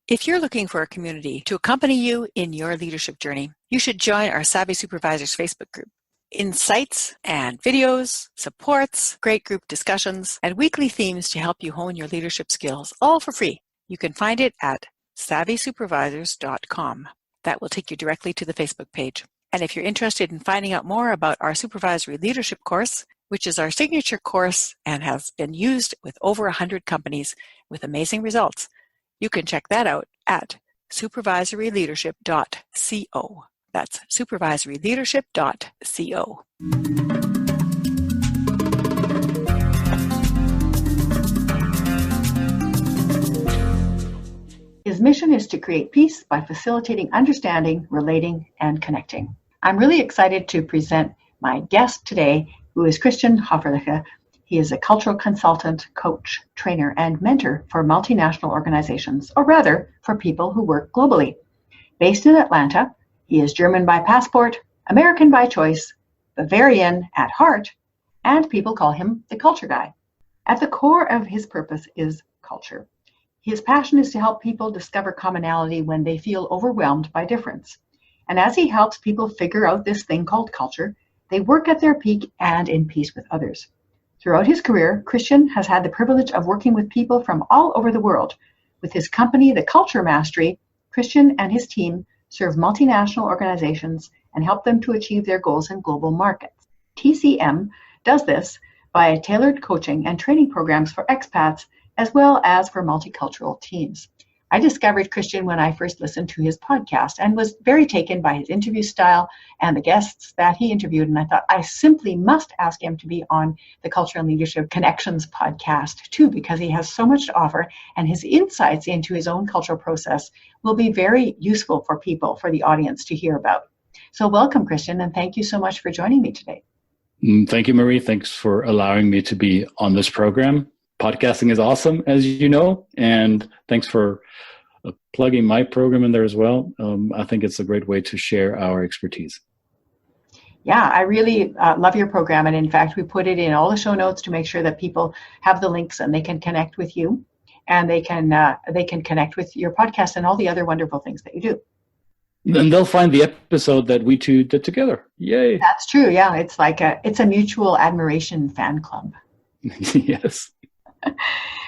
If you're looking for a community to accompany you in your leadership journey, you should join our Savvy Supervisors Facebook group. Insights and videos, supports, great group discussions, and weekly themes to help you hone your leadership skills, all for free. You can find it at savvysupervisors.com. That will take you directly to the Facebook page. And if you're interested in finding out more about our supervisory leadership course, which is our signature course and has been used with over 100 companies with amazing results, you can check that out at supervisoryleadership.co. That's supervisoryleadership.co. His mission is to create peace by facilitating understanding, relating, and connecting. I'm really excited to present my guest today, who is Christian Höferle. He is a cultural consultant, coach, trainer, and mentor for multinational organizations, or rather, for people who work globally. Based in Atlanta, he is German by passport, American by choice, Bavarian at heart, and people call him the culture guy. At the core of his purpose is culture. His passion is to help people discover commonality when they feel overwhelmed by difference. And as he helps people figure out this thing called culture, they work at their peak and in peace with others. Throughout his career, Christian has had the privilege of working with people from all over the world. With his company, The Culture Mastery, Christian and his team serve multinational organizations and help them to achieve their goals in global markets. TCM does this by tailored coaching and training programs for expats as well as for multicultural teams. I discovered Christian when I first listened to his podcast and was very taken by his interview style and the guests that he interviewed. And I thought I simply must ask him to be on the Culture and Leadership Connections podcast too, because he has so much to offer and his insights into his own cultural process will be very useful for people, for the audience to hear about. So welcome, Christian, and thank you so much for joining me today. Thank you, Marie. Thanks for allowing me to be on this program. Podcasting is awesome, as you know, and thanks for plugging my program in there as well. I think it's a great way to share our expertise. Yeah, I really love your program. And in fact, we put it in all the show notes to make sure that people have the links and they can connect with you and they can connect with your podcast and all the other wonderful things that you do. And they'll find the episode that we two did together. Yay. That's true. Yeah, it's like it's a mutual admiration fan club. Yes.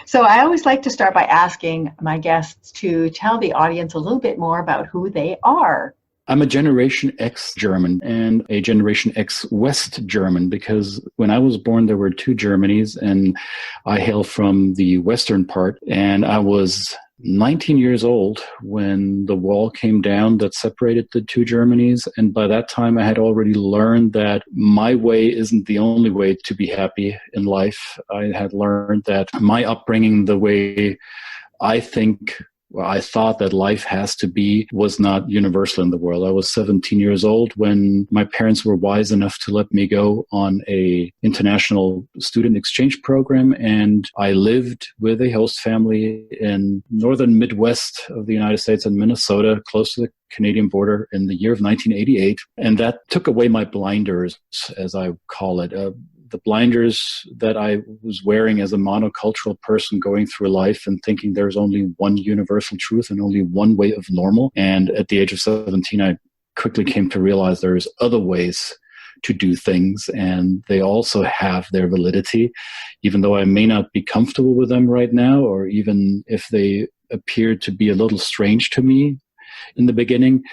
So I always like to start by asking my guests to tell the audience a little bit more about who they are. I'm a Generation X German and a Generation X West German because when I was born, there were two Germanys and I hail from the western part, and I was 19 years old when the wall came down that separated the two Germanys. And by that time, I had already learned that my way isn't the only way to be happy in life. I had learned that my upbringing, the way I thought that life has to be, was not universal in the world. I was 17 years old when my parents were wise enough to let me go on a international student exchange program, and I lived with a host family in northern Midwest of the United States in Minnesota, close to the Canadian border, in the year of 1988. And that took away my blinders, as I call it. The blinders that I was wearing as a monocultural person going through life and thinking there's only one universal truth and only one way of normal. And at the age of 17, I quickly came to realize there's other ways to do things, and they also have their validity, even though I may not be comfortable with them right now, or even if they appear to be a little strange to me in the beginning.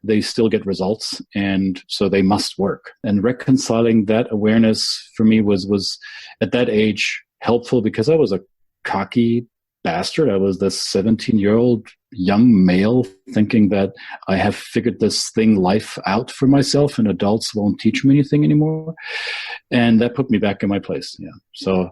They still get results, and so they must work. And reconciling that awareness for me was at that age helpful because I was a cocky bastard. I was this 17-year-old young male thinking that I have figured this thing life out for myself and adults won't teach me anything anymore. And that put me back in my place. Yeah. So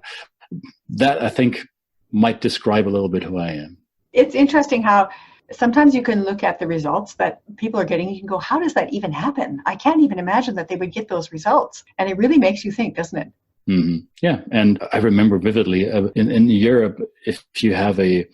that, I think, might describe a little bit who I am. It's interesting how sometimes you can look at the results that people are getting. You can go, how does that even happen? I can't even imagine that they would get those results. And it really makes you think, doesn't it? Yeah. And I remember vividly in Europe, if you have a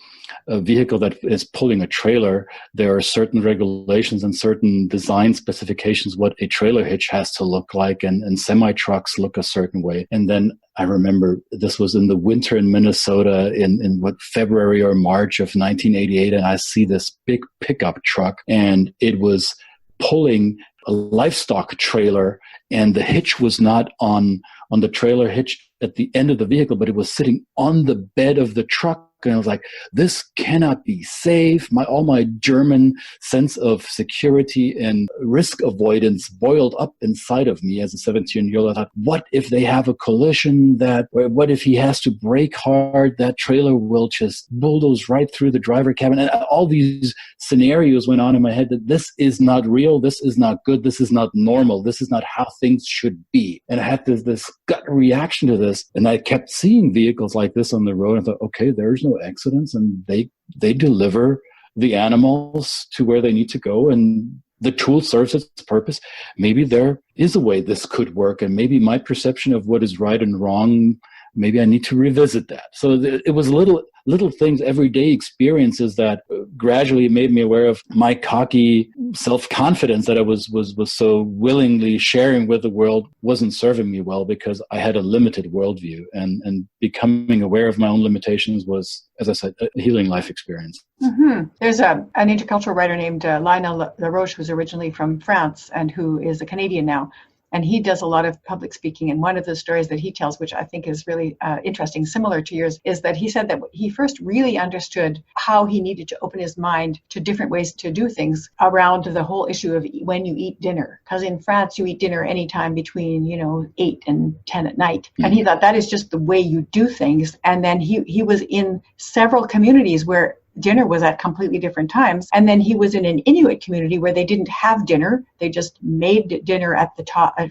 vehicle that is pulling a trailer, there are certain regulations and certain design specifications what a trailer hitch has to look like, and semi-trucks look a certain way. And then I remember this was in the winter in Minnesota in February or March of 1988, and I see this big pickup truck, and it was pulling a livestock trailer, and the hitch was not on the trailer hitch at the end of the vehicle, but it was sitting on the bed of the truck. And I was like, this cannot be safe. All my German sense of security and risk avoidance boiled up inside of me as a 17-year-old. I thought, what if they have a collision? What if he has to brake hard? That trailer will just bulldoze right through the driver cabin. And all these scenarios went on in my head that this is not real. This is not good. This is not normal. This is not how things should be. And I had this gut reaction to this. And I kept seeing vehicles like this on the road. I thought, okay, there's no accidents, and they deliver the animals to where they need to go, and the tool serves its purpose. Maybe there is a way this could work, and maybe my perception of what is right and wrong, maybe I need to revisit that. So it was little things, everyday experiences that gradually made me aware of my cocky self-confidence that I was so willingly sharing with the world wasn't serving me well, because I had a limited worldview, and becoming aware of my own limitations was, as I said, a healing life experience. Mm-hmm. There's an intercultural writer named Lionel Laroche, who's originally from France and who is a Canadian now. And he does a lot of public speaking. And one of the stories that he tells, which I think is really interesting, similar to yours, is that he said that he first really understood how he needed to open his mind to different ways to do things around the whole issue of when you eat dinner. Because in France, you eat dinner anytime between, 8 and 10 at night. Mm-hmm. And he thought that is just the way you do things. And then he was in several communities where dinner was at completely different times. And then he was in an Inuit community where they didn't have dinner. They just made dinner at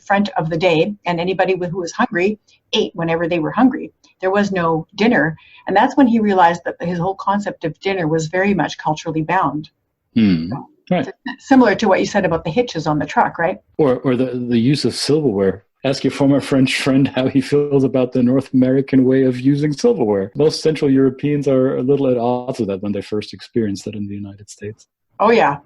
front of the day. And anybody who was hungry ate whenever they were hungry. There was no dinner. And that's when he realized that his whole concept of dinner was very much culturally bound. So, right. Similar to what you said about the hitches on the truck, right? Or the use of silverware. Ask your former French friend how he feels about the North American way of using silverware. Most Central Europeans are a little at odds with that when they first experienced that in the United States. Oh, yeah.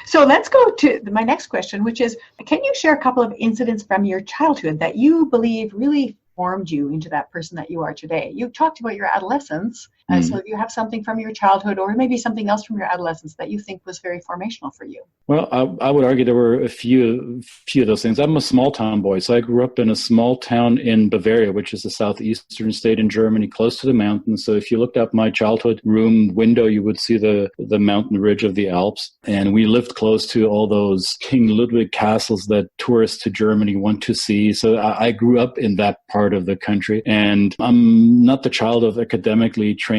So let's go to my next question, which is, can you share a couple of incidents from your childhood that you believe really formed you into that person that you are today? You talked about your adolescence. So you have something from your childhood, or maybe something else from your adolescence that you think was very formational for you. Well, I would argue there were a few of those things. I'm a small town boy, so I grew up in a small town in Bavaria, which is a southeastern state in Germany, close to the mountains. So if you looked out my childhood room window, you would see the mountain ridge of the Alps. And we lived close to all those King Ludwig castles that tourists to Germany want to see. So I grew up in that part of the country. And I'm not the child of academically trained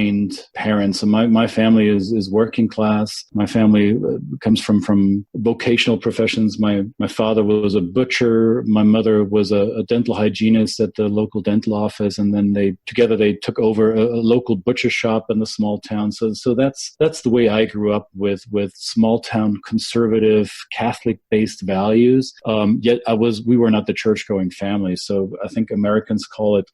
parents. And my family is working class. My family comes from vocational professions. My father was a butcher. My mother was a dental hygienist at the local dental office. And then they took over a local butcher shop in the small town. So that's the way I grew up, with small town conservative Catholic-based values. Yet we were not the church-going family. So I think Americans call it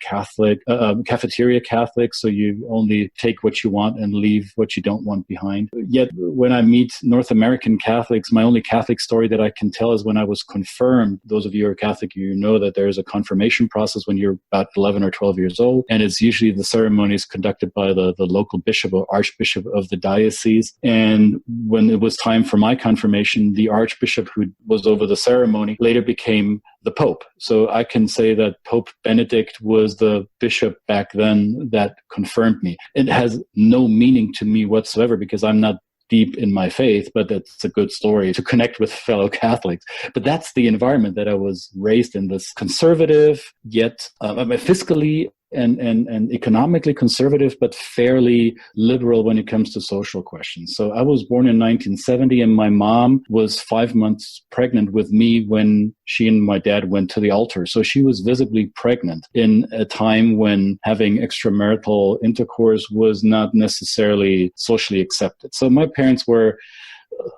cafeteria Catholic. So you only take what you want and leave what you don't want behind. Yet when I meet North American Catholics, my only Catholic story that I can tell is when I was confirmed. Those of you who are Catholic, you know that there is a confirmation process when you're about 11 or 12 years old. And it's usually the ceremony is conducted by the local bishop or archbishop of the diocese. And when it was time for my confirmation, the archbishop who was over the ceremony later became the Pope. So I can say that Pope Benedict was the bishop back then that confirmed me. It has no meaning to me whatsoever because I'm not deep in my faith, but that's a good story to connect with fellow Catholics. But that's the environment that I was raised in, this conservative, yet fiscally and economically conservative, but fairly liberal when it comes to social questions. So I was born in 1970, and my mom was 5 months pregnant with me when she and my dad went to the altar. So she was visibly pregnant in a time when having extramarital intercourse was not necessarily socially accepted. So my parents were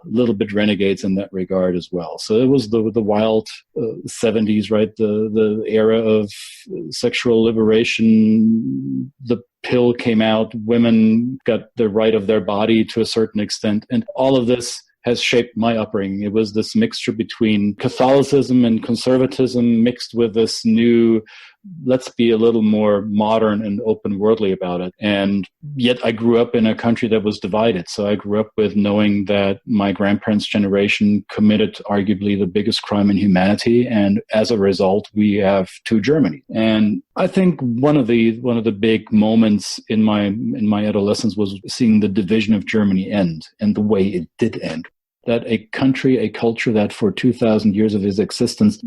little bit renegades in that regard as well. So it was the wild 70s, right? The era of sexual liberation. The pill came out. Women got the right of their body to a certain extent. And all of this has shaped my upbringing. It was this mixture between Catholicism and conservatism mixed with this new, let's be a little more modern and open worldly about it. And yet I grew up in a country that was divided. So I grew up with knowing that my grandparents' generation committed arguably the biggest crime in humanity. And as a result, we have two Germany. And I think one of the big moments in my adolescence was seeing the division of Germany end and the way it did end. That a country, a culture that for 2,000 years of its existence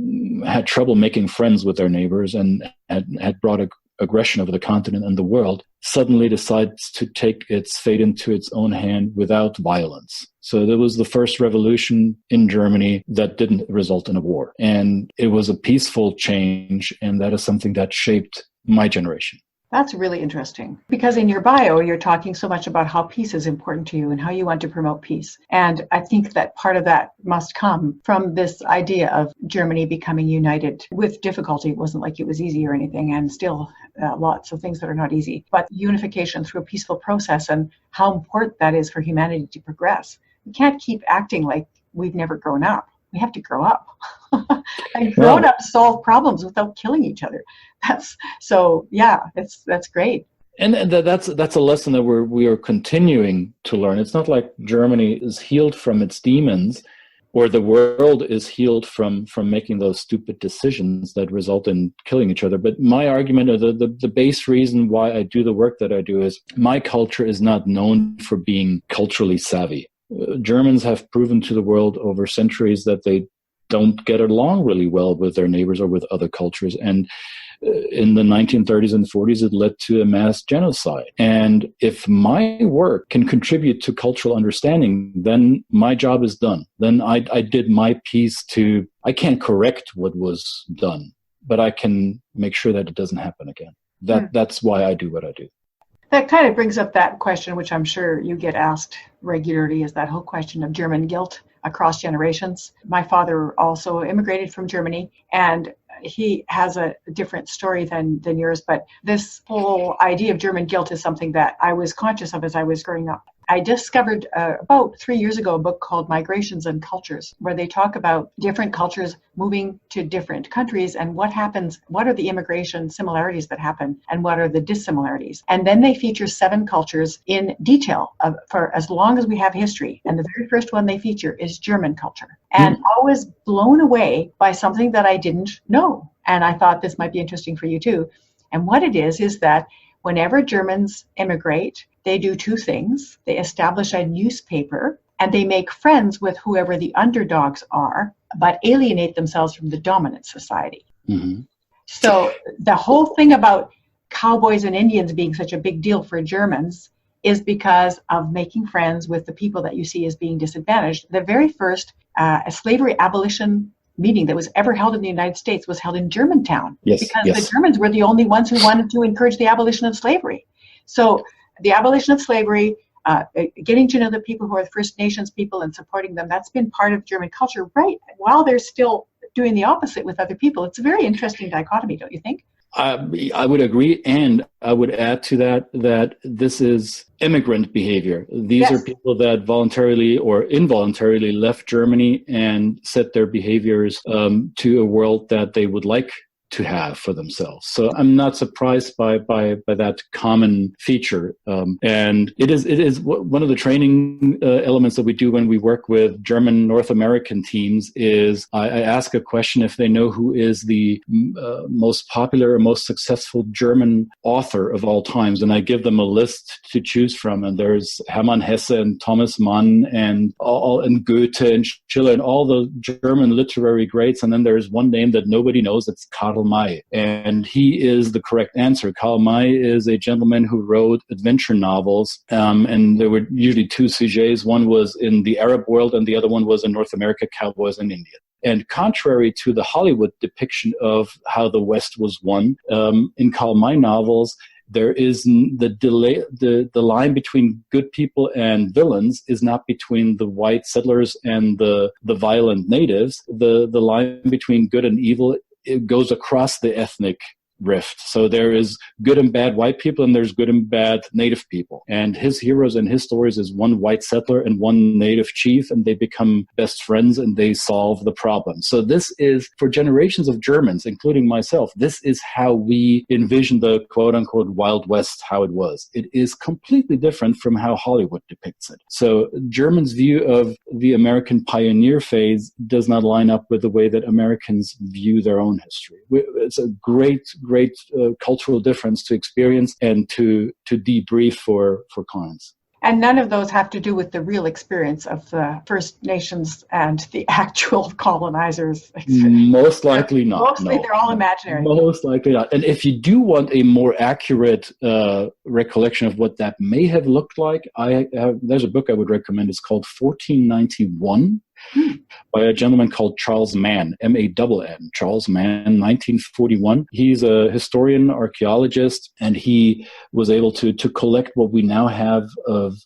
had trouble making friends with their neighbors and had brought aggression over the continent and the world, suddenly decides to take its fate into its own hand without violence. So there was the first revolution in Germany that didn't result in a war. And it was a peaceful change, and that is something that shaped my generation. That's really interesting, because in your bio, you're talking so much about how peace is important to you and how you want to promote peace. And I think that part of that must come from this idea of Germany becoming united with difficulty. It wasn't like it was easy or anything, and still lots of things that are not easy, but unification through a peaceful process and how important that is for humanity to progress. We can't keep acting like we've never grown up. We have to grow up. And grown up solve problems without killing each other. That's great. And that's a lesson that we are continuing to learn. It's not like Germany is healed from its demons, or the world is healed from making those stupid decisions that result in killing each other. But my argument, or the base reason why I do the work that I do, is my culture is not known for being culturally savvy. Germans have proven to the world over centuries that they don't get along really well with their neighbors or with other cultures. And in the 1930s and 40s, it led to a mass genocide. And if my work can contribute to cultural understanding, then my job is done. Then I did my piece I can't correct what was done, but I can make sure that it doesn't happen again. That's why I do what I do. That kind of brings up that question, which I'm sure you get asked regularly, is that whole question of German guilt across generations. My father also immigrated from Germany, and he has a different story than yours, but this whole idea of German guilt is something that I was conscious of as I was growing up. I discovered about 3 years ago a book called Migrations and Cultures, where they talk about different cultures moving to different countries and what happens, what are the immigration similarities that happen, and what are the dissimilarities. And then they feature 7 cultures in detail for as long as we have history. And the very first one they feature is German culture. And I was blown away by something that I didn't know. And I thought this might be interesting for you too. And what it is that whenever Germans immigrate, they do 2 things. They establish a newspaper and they make friends with whoever the underdogs are, but alienate themselves from the dominant society. Mm-hmm. So the whole thing about cowboys and Indians being such a big deal for Germans is because of making friends with the people that you see as being disadvantaged. The very first slavery abolition meeting that was ever held in the United States was held in Germantown, because the Germans were the only ones who wanted to encourage the abolition of slavery. So the abolition of slavery, getting to know the people who are the First Nations people and supporting them, that's been part of German culture, right? While they're still doing the opposite with other people. It's a very interesting dichotomy, don't you think? I would agree, and I would add to that this is immigrant behavior. These are people that voluntarily or involuntarily left Germany and set their behaviors to a world that they would like to have for themselves. So I'm not surprised by that common feature. And it is one of the training elements that we do when we work with German North American teams is I ask a question if they know who is the most popular or most successful German author of all times. And I give them a list to choose from. And there's Hermann Hesse and Thomas Mann and Goethe and Schiller and all the German literary greats. And then there's one name that nobody knows. It's Karl May, and he is the correct answer. Karl May is a gentleman who wrote adventure novels, and there were usually 2 sujets. One was in the Arab world, and the other one was in North America, cowboys and Indians. And contrary to the Hollywood depiction of how the West was won, in Karl May novels, there is the line between good people and villains is not between the white settlers and the violent natives. The line between good and evil, it goes across the ethnic rift. So there is good and bad white people, and there's good and bad native people. And his heroes and his stories is one white settler and one native chief, and they become best friends and they solve the problem. So this is, for generations of Germans, including myself, this is how we envision the quote-unquote Wild West, how it was. It is completely different from how Hollywood depicts it. So Germans' view of the American pioneer phase does not line up with the way that Americans view their own history. It's a great cultural difference to experience and to debrief for clients. And none of those have to do with the real experience of the First Nations and the actual colonizers. Most likely not. Mostly they're all imaginary. Most likely not. And if you do want a more accurate recollection of what that may have looked like, there's a book I would recommend. It's called 1491. By a gentleman called Charles Mann, M-A-N-N, Charles Mann, 1941. He's a historian, archaeologist, and he was able to collect what we now have of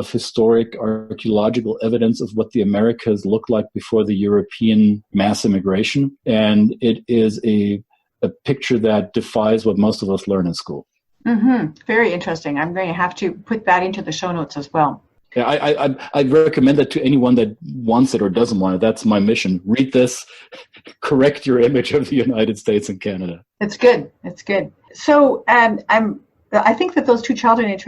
historic archaeological evidence of what the Americas looked like before the European mass immigration. And it is a picture that defies what most of us learn in school. Mm-hmm. Very interesting. I'm going to have to put that into the show notes as well. Yeah, I'd recommend that to anyone that wants it or doesn't want it. That's my mission. Read this, correct your image of the United States and Canada. It's good. It's good. So I think that those two childhood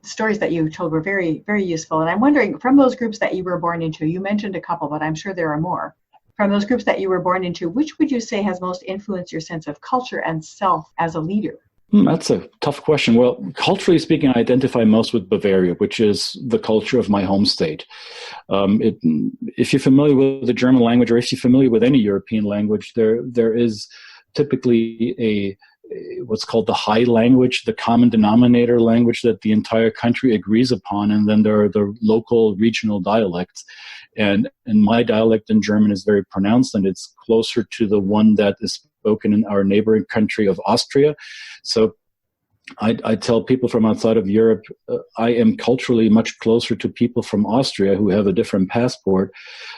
stories that you told were very, very useful. And I'm wondering, from those groups that you were born into, you mentioned a couple, but I'm sure there are more. From those groups that you were born into, which would you say has most influenced your sense of culture and self as a leader? That's a tough question. Well, culturally speaking, I identify most with Bavaria, which is the culture of my home state. If you're familiar with the German language, or if you're familiar with any European language, there is typically what's called the high language, the common denominator language that the entire country agrees upon, and then there are the local regional dialects. And my dialect in German is very pronounced, and it's closer to the one that is spoken in our neighboring country of Austria. So I tell people from outside of Europe, I am culturally much closer to people from Austria who have a different passport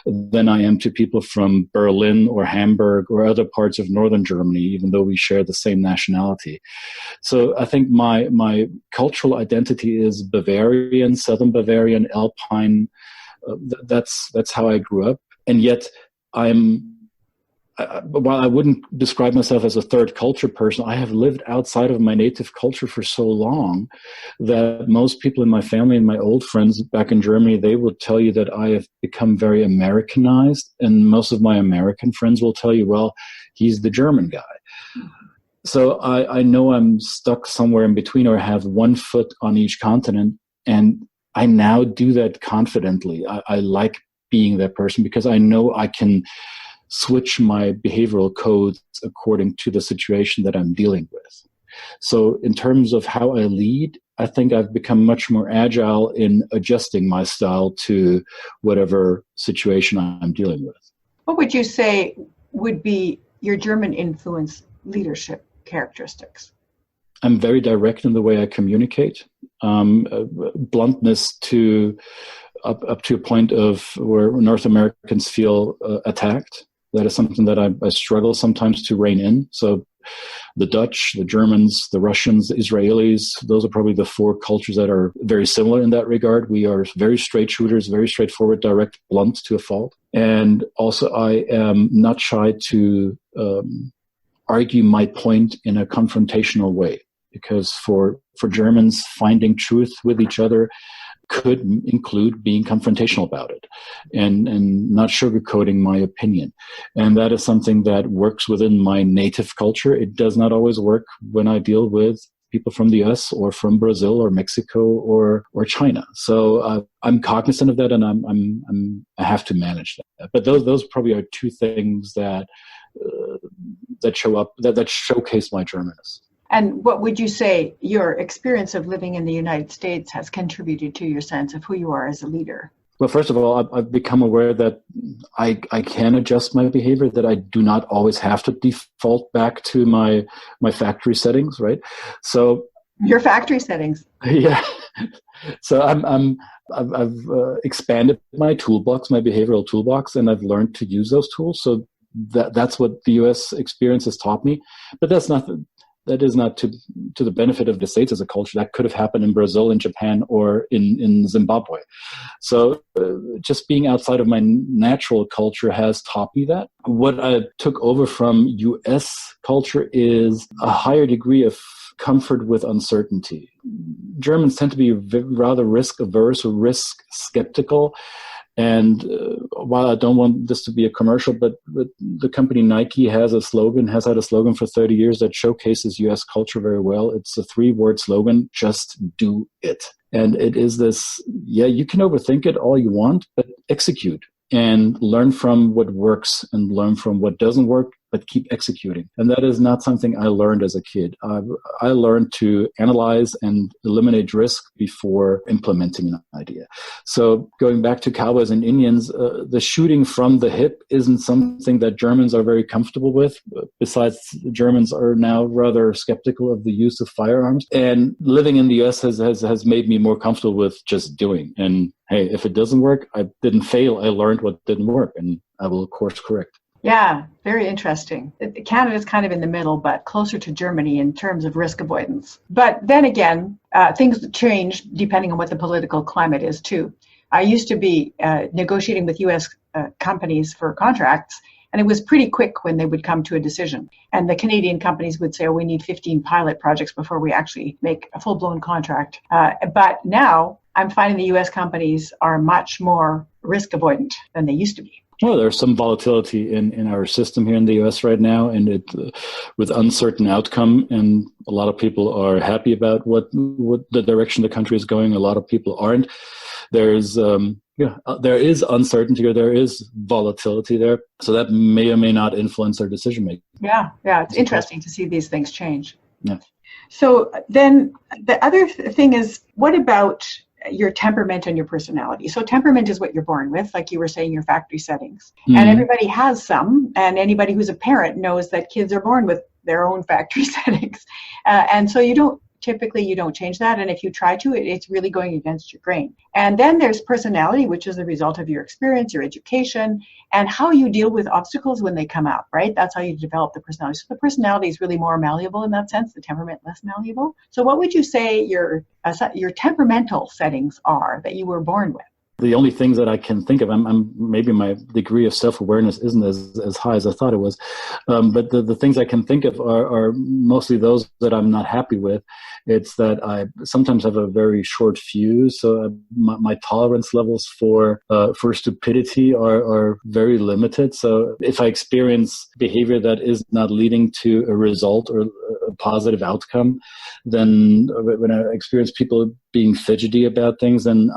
than I am to people from Berlin or Hamburg or other parts of northern Germany, even though we share the same nationality. So I think my cultural identity is Bavarian, Southern Bavarian, Alpine. That's how I grew up. And yet while I wouldn't describe myself as a third culture person, I have lived outside of my native culture for so long that most people in my family and my old friends back in Germany, they will tell you that I have become very Americanized. And most of my American friends will tell you, well, he's the German guy. So I know I'm stuck somewhere in between, or have one foot on each continent. And I now do that confidently. I like being that person because I know I can switch my behavioral codes according to the situation that I'm dealing with. So in terms of how I lead, I think I've become much more agile in adjusting my style to whatever situation I'm dealing with. What would you say would be your German influence leadership characteristics? I'm very direct in the way I communicate. Bluntness up to a point of where North Americans feel attacked. That is something that I struggle sometimes to rein in. So the Dutch, the Germans, the Russians, the Israelis, those are probably the four cultures that are very similar in that regard. We are very straight shooters, very straightforward, direct, blunt to a fault. And also I am not shy to argue my point in a confrontational way, because for Germans, finding truth with each other could include being confrontational about it and not sugarcoating my opinion. And that is something that works within my native culture. It does not always work when I deal with people from the US or from Brazil or Mexico or China. So I'm cognizant of that, and I have to manage that. But those probably are two things that show up, that showcase my Germanness. And what would you say your experience of living in the United States has contributed to your sense of who you are as a leader? Well, first of all, I've become aware that I can adjust my behavior, that I do not always have to default back to my factory settings, right? So Your factory settings. Yeah. So I've expanded my toolbox, my behavioral toolbox, and I've learned to use those tools. So that's what the U.S. experience has taught me. But that is not to the benefit of the States as a culture. That could have happened in Brazil, in Japan, or in Zimbabwe. So just being outside of my natural culture has taught me that. What I took over from U.S. culture is a higher degree of comfort with uncertainty. Germans tend to be rather risk averse or risk skeptical. And while I don't want this to be a commercial, but the company Nike has had a slogan for 30 years that showcases U.S. culture very well. It's a 3-word slogan, just do it. And it is this, you can overthink it all you want, but execute and learn from what works and learn from what doesn't work, but keep executing. And that is not something I learned as a kid. I learned to analyze and eliminate risk before implementing an idea. So going back to cowboys and Indians, the shooting from the hip isn't something that Germans are very comfortable with. Besides, Germans are now rather skeptical of the use of firearms. And living in the US has made me more comfortable with just doing. And hey, if it doesn't work, I didn't fail. I learned what didn't work, and I will course correct. Yeah, very interesting. Canada's kind of in the middle, but closer to Germany in terms of risk avoidance. But then again, things change depending on what the political climate is too. I used to be negotiating with U.S. Companies for contracts, and it was pretty quick when they would come to a decision. And the Canadian companies would say, we need 15 pilot projects before we actually make a full-blown contract. But now I'm finding the U.S. companies are much more risk avoidant than they used to be. Well, there's some volatility in our system here in the U.S. right now, and it with uncertain outcome. And a lot of people are happy about what the direction the country is going. A lot of people aren't. There is uncertainty, or there is volatility there. So that may or may not influence our decision making. Yeah, it's interesting to see these things change. Yeah. So then the other thing is, what about your temperament and your personality? So temperament is what you're born with, like you were saying, your factory settings. Mm-hmm. And everybody has some, and anybody who's a parent knows that kids are born with their own factory settings. And so you don't change that. And if you try to, it's really going against your grain. And then there's personality, which is the result of your experience, your education, and how you deal with obstacles when they come up, right? That's how you develop the personality. So the personality is really more malleable in that sense, the temperament less malleable. So what would you say your temperamental settings are that you were born with? The only things that I can think of, maybe my degree of self-awareness isn't as high as I thought it was, but the things I can think of are mostly those that I'm not happy with. It's that I sometimes have a very short fuse, so my tolerance levels for stupidity are very limited. So if I experience behavior that is not leading to a result or a positive outcome, then when I experience people being fidgety about things, then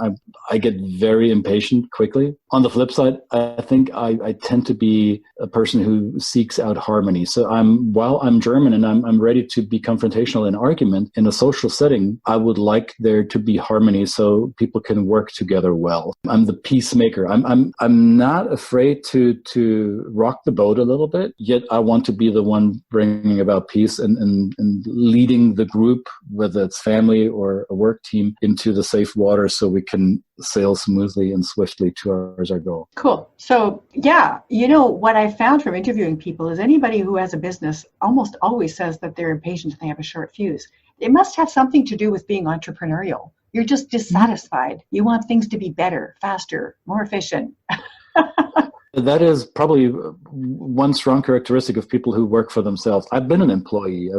I get very impatient quickly. On the flip side, I think I tend to be a person who seeks out harmony. So while I'm German and I'm ready to be confrontational in argument, in a social setting, I would like there to be harmony so people can work together well. I'm the peacemaker. I'm not afraid to rock the boat a little bit, yet I want to be the one bringing about peace and leading the group, whether it's family or a work team, into the safe water so we can sail smoothly and swiftly towards our goal. Cool. So what I found from interviewing people is anybody who has a business almost always says that they're impatient and they have a short fuse. It must have something to do with being entrepreneurial. You're just dissatisfied. You want things to be better, faster, more efficient. That is probably one strong characteristic of people who work for themselves. I've been an employee.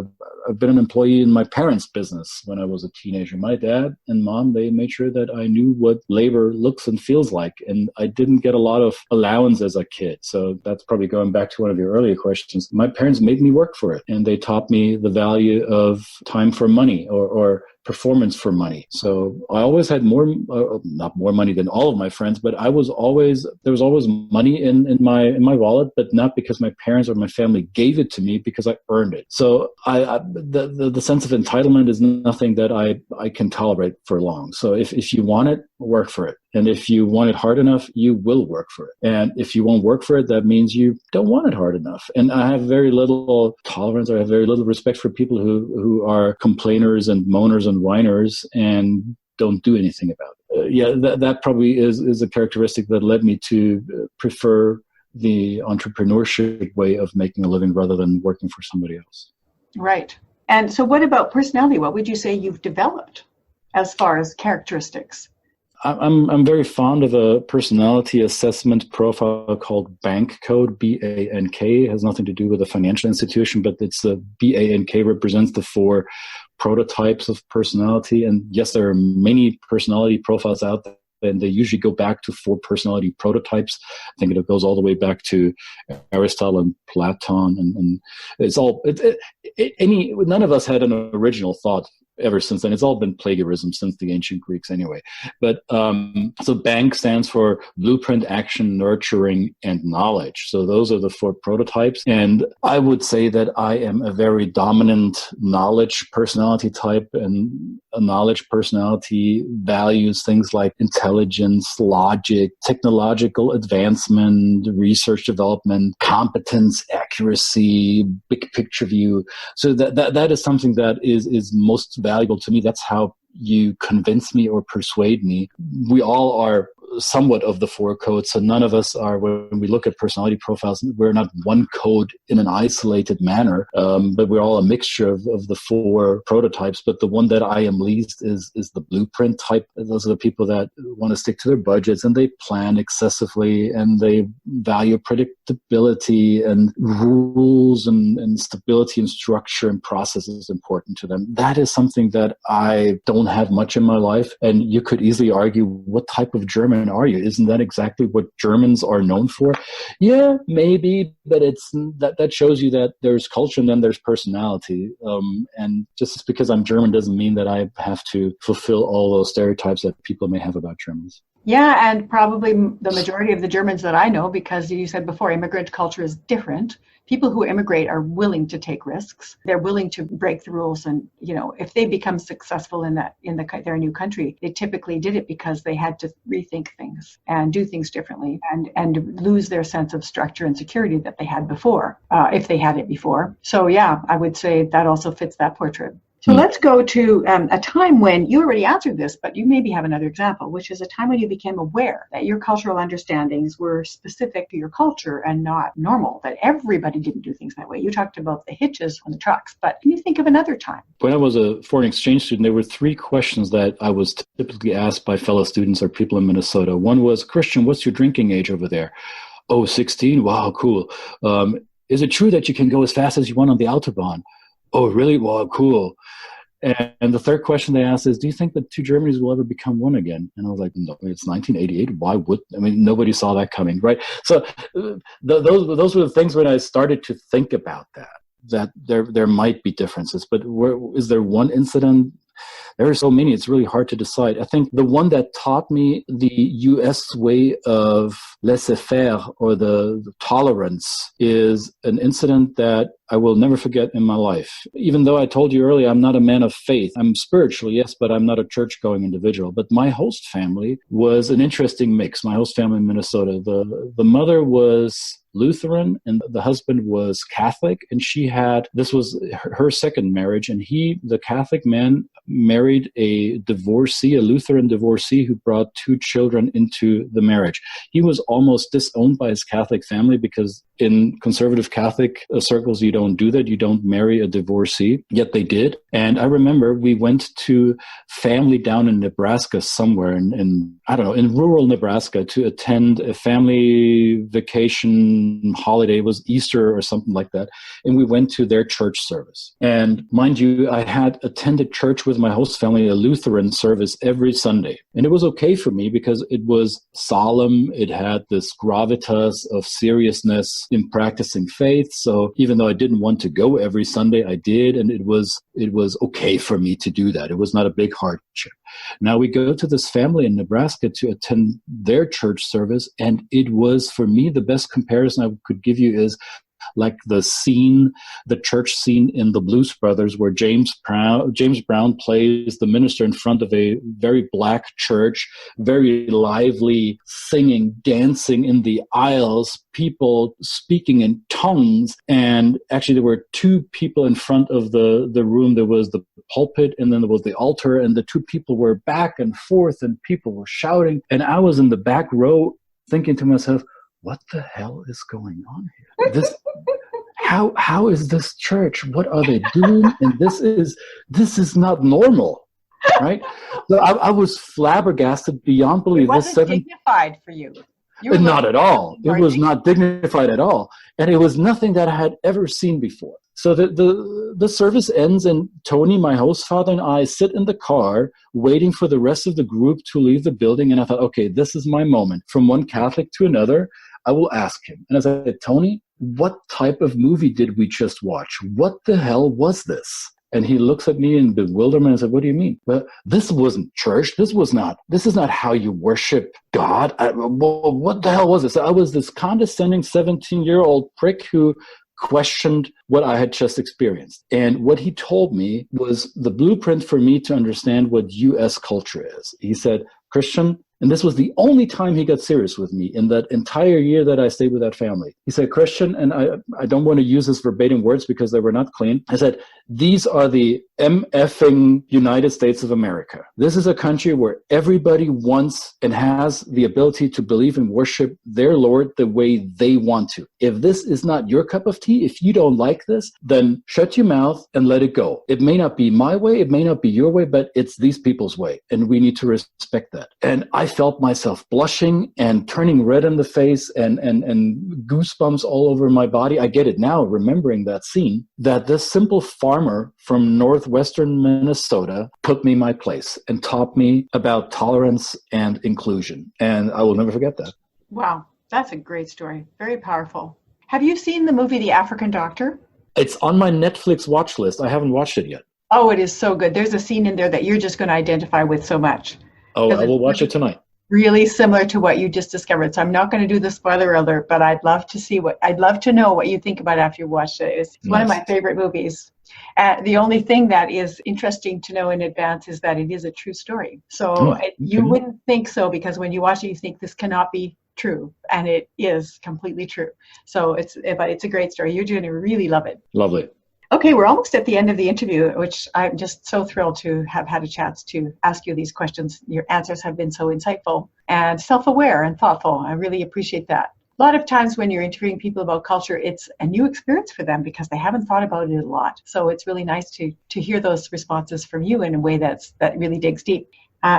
I've been an employee in my parents' business when I was a teenager. My dad and mom, they made sure that I knew what labor looks and feels like. And I didn't get a lot of allowance as a kid. So that's probably going back to one of your earlier questions. My parents made me work for it. And they taught me the value of time for money or performance for money. So I always had not more money than all of my friends, but there was always money in my wallet, but not because my parents or my family gave it to me, because I earned it. So the sense of entitlement is nothing that I can tolerate for long. So if you want it, work for it. And if you want it hard enough, you will work for it. And if you won't work for it, that means you don't want it hard enough. And I have very little tolerance, or I have very little respect for people who are complainers and moaners and whiners and don't do anything about it. That probably is a characteristic that led me to prefer the entrepreneurship way of making a living rather than working for somebody else. Right. And so what about personality? What would you say you've developed as far as characteristics? I'm very fond of a personality assessment profile called Bank Code, BANK. It has nothing to do with a financial institution, but it's the BANK represents the 4 prototypes of personality. And yes, there are many personality profiles out there, and they usually go back to 4 personality prototypes. I think it goes all the way back to Aristotle and Platon, and it's all none of us had an original thought ever since then. It's all been plagiarism since the ancient Greeks anyway. But so BANK stands for Blueprint, Action, Nurturing, and Knowledge. So those are the 4 prototypes. And I would say that I am a very dominant knowledge personality type, and a knowledge personality values things like intelligence, logic, technological advancement, research development, competence, accuracy, big picture view. So that is something that is most valuable to me. That's how you convince me or persuade me. We all are somewhat of the 4 codes. So none of us are, when we look at personality profiles, we're not one code in an isolated manner, but we're all a mixture of the 4 prototypes. But the one that I am least is the blueprint type. Those are the people that want to stick to their budgets, and they plan excessively, and they value predictability and rules, and stability and structure and process is important to them. That is something that I don't have much in my life. And you could easily argue, what type of German are you? Isn't that exactly what Germans are known for? Yeah, maybe, but it's that shows you that there's culture and then there's personality. And just because I'm German doesn't mean that I have to fulfill all those stereotypes that people may have about Germans. Yeah, and probably the majority of the Germans that I know, because you said before, immigrant culture is different. People who immigrate are willing to take risks. They're willing to break the rules, and if they become successful in their new country, they typically did it because they had to rethink things and do things differently, and lose their sense of structure and security that they had before, if they had it before. So yeah, I would say that also fits that portrait. So let's go to a time when you already answered this, but you maybe have another example, which is a time when you became aware that your cultural understandings were specific to your culture and not normal, that everybody didn't do things that way. You talked about the hitches on the trucks, but can you think of another time? When I was a foreign exchange student, there were 3 questions that I was typically asked by fellow students or people in Minnesota. One was, Christian, what's your drinking age over there? Oh, 16? Wow, cool. Is it true that you can go as fast as you want on the Autobahn? Oh, really? Wow, cool. And the third question they asked is, do you think that 2 Germanys will ever become one again? And I was like, no, it's 1988. Why would? Nobody saw that coming, right? So those were the things when I started to think about that there might be differences. But is there one incident? There are so many, it's really hard to decide. I think the one that taught me the U.S. way of laissez-faire, or the tolerance, is an incident that I will never forget in my life. Even though I told you earlier, I'm not a man of faith. I'm spiritual, yes, but I'm not a church-going individual. But my host family was an interesting mix. My host family in Minnesota, the mother was Lutheran and the husband was Catholic, and this was her second marriage, and the Catholic man, married a divorcee, a Lutheran divorcee, who brought 2 children into the marriage. He was almost disowned by his Catholic family, because in conservative Catholic circles, you don't do that. You don't marry a divorcee, yet they did. And I remember we went to family down in Nebraska somewhere in rural Nebraska to attend a family vacation Christian holiday. It was Easter or something like that. And we went to their church service. And mind you, I had attended church with my host family, a Lutheran service every Sunday. And it was okay for me because it was solemn. It had this gravitas of seriousness in practicing faith. So even though I didn't want to go every Sunday, I did. And it was okay for me to do that. It was not a big hardship. Now we go to this family in Nebraska to attend their church service. And it was, for me, the best comparison I could give you is like the church scene in the Blues Brothers, where James Brown plays the minister in front of a very black church, very lively, singing, dancing in the aisles, people speaking in tongues. And actually there were two people in front of the room. There was the pulpit and then there was the altar, and the two people were back and forth and people were shouting. And I was in the back row thinking to myself, what the hell is going on here? How is this church? What are they doing? And this is not normal, right? So I was flabbergasted beyond belief. It wasn't dignified for you. Not at all. It was not dignified at all, and it was nothing that I had ever seen before. So the service ends, and Tony, my host father, and I sit in the car waiting for the rest of the group to leave the building. And I thought, okay, this is my moment. From one Catholic to another, I will ask him. And I said, Tony, what type of movie did we just watch? What the hell was this? And he looks at me in bewilderment and said, what do you mean? Well, this wasn't church. This is not how you worship God. What the hell was this? I was this condescending 17-year-old prick who questioned what I had just experienced. And what he told me was the blueprint for me to understand what U.S. culture is. He said, Christian, and this was the only time he got serious with me in that entire year that I stayed with that family. He said, Christian, and I don't want to use his verbatim words because they were not clean. I said, these are the MFing United States of America. This is a country where everybody wants and has the ability to believe and worship their Lord the way they want to. If this is not your cup of tea, if you don't like this, then shut your mouth and let it go. It may not be my way, it may not be your way, but it's these people's way, and we need to respect that. And I felt myself blushing and turning red in the face and goosebumps all over my body. I get it now, remembering that scene, that this simple farmer from northwestern Minnesota put me in my place and taught me about tolerance and inclusion. And I will never forget that. Wow, that's a great story. Very powerful. Have you seen the movie The African Doctor? It's on my Netflix watch list. I haven't watched it yet. Oh, it is so good. There's a scene in there that you're just going to identify with so much. Oh, I will watch it tonight. Really similar to what you just discovered. So I'm not going to do the spoiler alert, but I'd love to know what you think about it after you watched it. It's nice. One of my favorite movies. The only thing that is interesting to know in advance is that it is a true story. So you wouldn't think so, because when you watch it, you think this cannot be true, and it is completely true. So it's a great story. You're going to really love it. Lovely. Okay, we're almost at the end of the interview, which I'm just so thrilled to have had a chance to ask you these questions. Your answers have been so insightful and self-aware and thoughtful. I really appreciate that. A lot of times when you're interviewing people about culture, it's a new experience for them because they haven't thought about it a lot. So it's really nice to hear those responses from you in a way that really digs deep.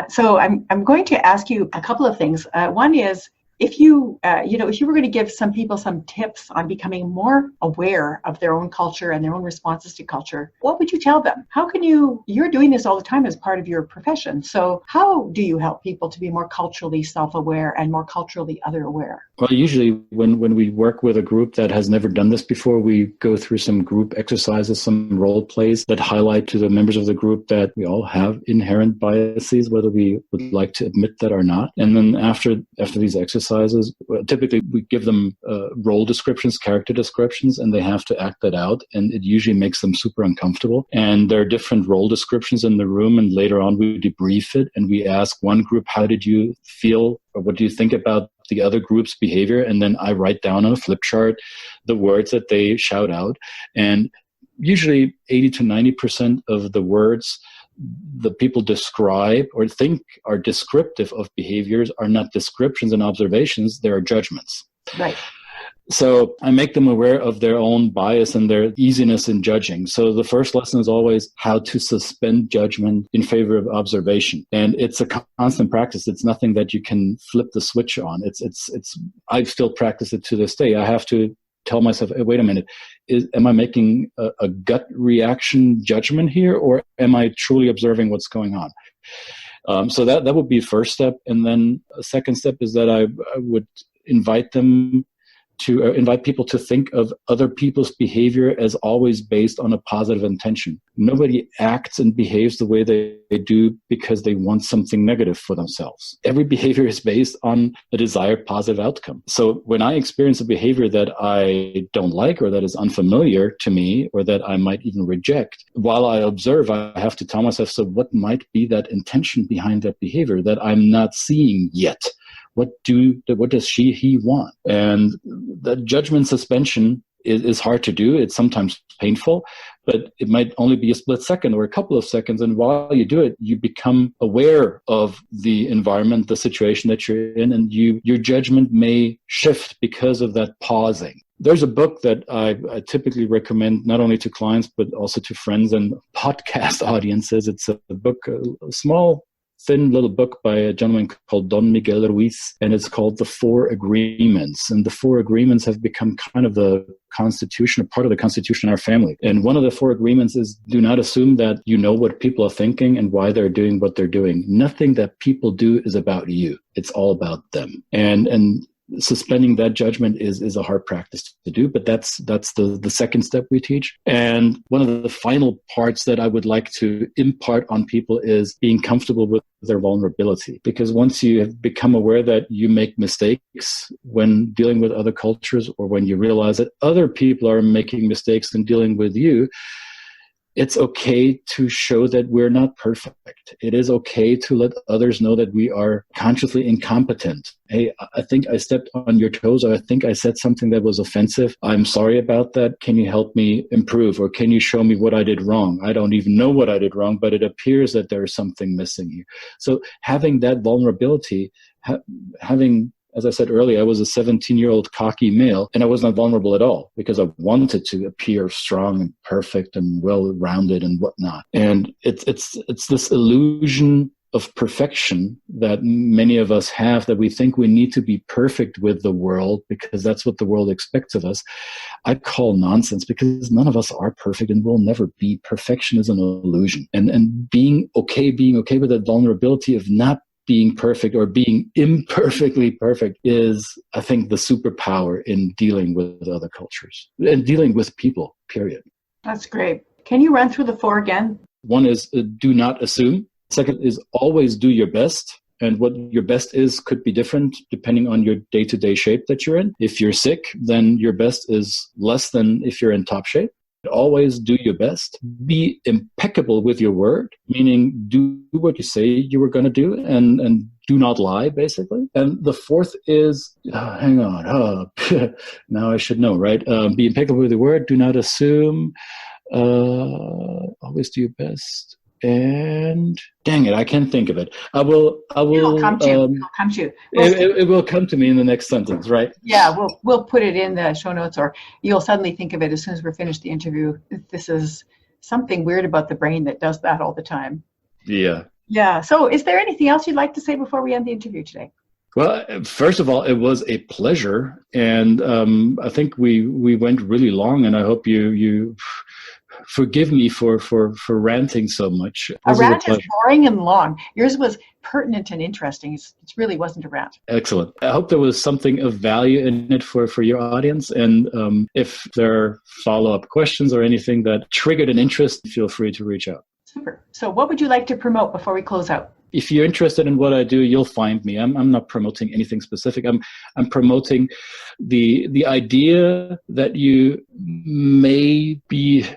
So I'm going to ask you a couple of things. One is, if you were going to give some people some tips on becoming more aware of their own culture and their own responses to culture, what would you tell them? How can you're doing this all the time as part of your profession. So how do you help people to be more culturally self-aware and more culturally other-aware? Well, usually when we work with a group that has never done this before, we go through some group exercises, some role plays that highlight to the members of the group that we all have inherent biases, whether we would like to admit that or not. And then after these exercises, typically we give them role descriptions, character descriptions, and they have to act that out. And it usually makes them super uncomfortable. And there are different role descriptions in the room. And later on, we debrief it and we ask one group, how did you feel, or what do you think about the other group's behavior? And then I write down on a flip chart the words that they shout out. And usually 80 to 90% of the words the people describe or think are descriptive of behaviors are not descriptions and observations, they are judgments. Right. So I make them aware of their own bias and their easiness in judging. So the first lesson is always how to suspend judgment in favor of observation. And it's a constant practice. It's nothing that you can flip the switch on. I still practice it to this day. I have to tell myself, hey, wait a minute, am I making a gut reaction judgment here, or am I truly observing what's going on? So that would be first step. And then a second step is that I would invite people to think of other people's behavior as always based on a positive intention. Nobody acts and behaves the way they do because they want something negative for themselves. Every behavior is based on a desired positive outcome. So when I experience a behavior that I don't like or that is unfamiliar to me or that I might even reject, while I observe, I have to tell myself, so what might be that intention behind that behavior that I'm not seeing yet? What does he want? And the judgment suspension is hard to do. It's sometimes painful, but it might only be a split second or a couple of seconds. And while you do it, you become aware of the environment, the situation that you're in, and your judgment may shift because of that pausing. There's a book that I typically recommend not only to clients, but also to friends and podcast audiences. It's a book, a small, thin little book by a gentleman called Don Miguel Ruiz, and it's called The Four Agreements. And the Four Agreements have become kind of the constitution, or part of the constitution in our family. And one of the four agreements is, do not assume that you know what people are thinking and why they're doing what they're doing. Nothing that people do is about you. It's all about them. And suspending that judgment is a hard practice to do, but that's the second step we teach. And one of the final parts that I would like to impart on people is being comfortable with their vulnerability. Because once you have become aware that you make mistakes when dealing with other cultures, or when you realize that other people are making mistakes in dealing with you, it's okay to show that we're not perfect. It is okay to let others know that we are consciously incompetent. Hey, I think I stepped on your toes, or I think I said something that was offensive. I'm sorry about that. Can you help me improve? Or can you show me what I did wrong? I don't even know what I did wrong, but it appears that there is something missing here. So having that vulnerability, as I said earlier, I was a 17-year-old cocky male, and I was not vulnerable at all because I wanted to appear strong and perfect and well-rounded and whatnot. And it's this illusion of perfection that many of us have, that we think we need to be perfect with the world because that's what the world expects of us. I call nonsense, because none of us are perfect and will never be. Perfection is an illusion. And being okay with that vulnerability of not being perfect or being imperfectly perfect is, I think, the superpower in dealing with other cultures and dealing with people, period. That's great. Can you run through the four again? One is do not assume. Second is always do your best. And what your best is could be different depending on your day-to-day shape that you're in. If you're sick, then your best is less than if you're in top shape. Always do your best. Be impeccable with your word, meaning do what you say you were going to do, and do not lie, basically. And the fourth is, now I should know, right? Be impeccable with your word. Do not assume. Always do your best. And dang it, I can't think of it. I will. It'll come to you. It'll come to you. It will come to me in the next sentence, right? Yeah, we'll put it in the show notes, or you'll suddenly think of it as soon as we're finished the interview. This is something weird about the brain that does that all the time. Yeah. Yeah. So, is there anything else you'd like to say before we end the interview today? Well, first of all, it was a pleasure, and I think we went really long, and I hope you forgive me for ranting so much. A rant is boring and long. Yours was pertinent and interesting. It really wasn't a rant. Excellent. I hope there was something of value in it for your audience. And if there are follow-up questions or anything that triggered an interest, feel free to reach out. Super. So what would you like to promote before we close out? If you're interested in what I do, you'll find me. I'm not promoting anything specific. I'm promoting the idea that you may be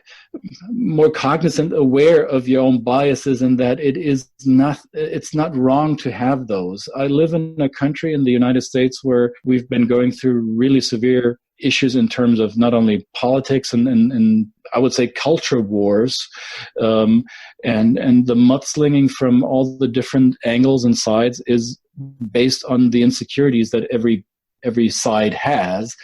more cognizant, aware of your own biases, and that it's not wrong to have those. I live in a country in the United States where we've been going through really severe issues in terms of not only politics and I would say culture wars, and the mudslinging from all the different angles and sides is based on the insecurities that every side has.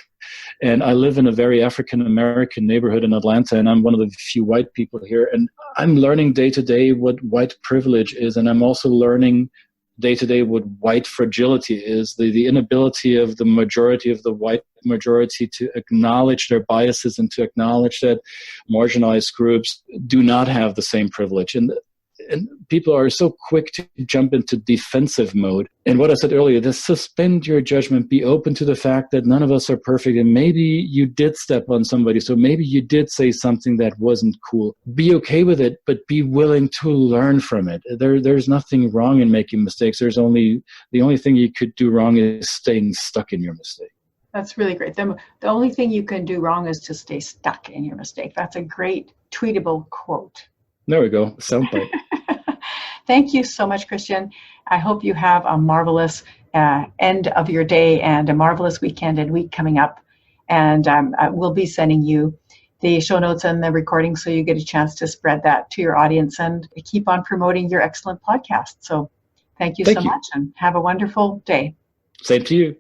And I live in a very African-American neighborhood in Atlanta, and I'm one of the few white people here. And I'm learning day to day what white privilege is, and I'm also learning day to day what white fragility is, the inability of the majority of the white majority to acknowledge their biases and to acknowledge that marginalized groups do not have the same privilege. And people are so quick to jump into defensive mode. And what I said earlier, to suspend your judgment, be open to the fact that none of us are perfect, and maybe you did step on somebody, so maybe you did say something that wasn't cool. Be okay with it, but be willing to learn from it. There's nothing wrong in making mistakes. The only thing you could do wrong is staying stuck in your mistake. That's really great. The only thing you can do wrong is to stay stuck in your mistake. That's a great tweetable quote. There we go. Soundbite. Thank you so much, Christian. I hope you have a marvelous end of your day and a marvelous weekend and week coming up. And I will be sending you the show notes and the recording so you get a chance to spread that to your audience and keep on promoting your excellent podcast. So thank you so much and have a wonderful day. Same to you.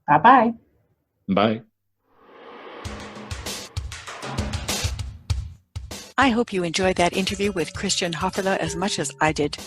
Bye-bye. Bye. I hope you enjoyed that interview with Christian Höferle as much as I did.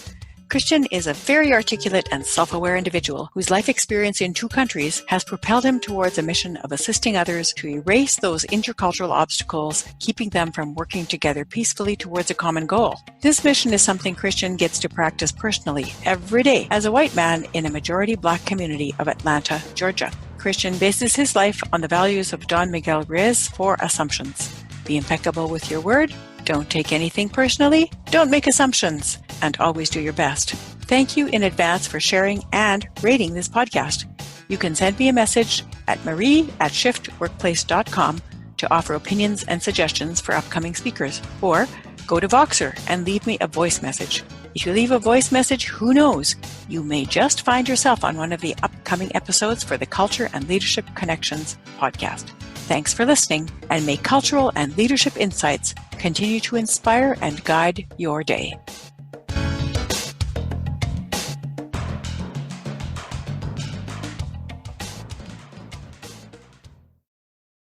Christian is a very articulate and self-aware individual whose life experience in 2 countries has propelled him towards a mission of assisting others to erase those intercultural obstacles, keeping them from working together peacefully towards a common goal. This mission is something Christian gets to practice personally every day as a white man in a majority Black community of Atlanta, Georgia. Christian bases his life on the values of Don Miguel Ruiz's 4 assumptions. Be impeccable with your word. Don't take anything personally. Don't make assumptions. And always do your best. Thank you in advance for sharing and rating this podcast. You can send me a message at marie@shiftworkplace.com to offer opinions and suggestions for upcoming speakers. Or go to Voxer and leave me a voice message. If you leave a voice message, who knows? You may just find yourself on one of the upcoming episodes for the Culture and Leadership Connections podcast. Thanks for listening, and may cultural and leadership insights continue to inspire and guide your day.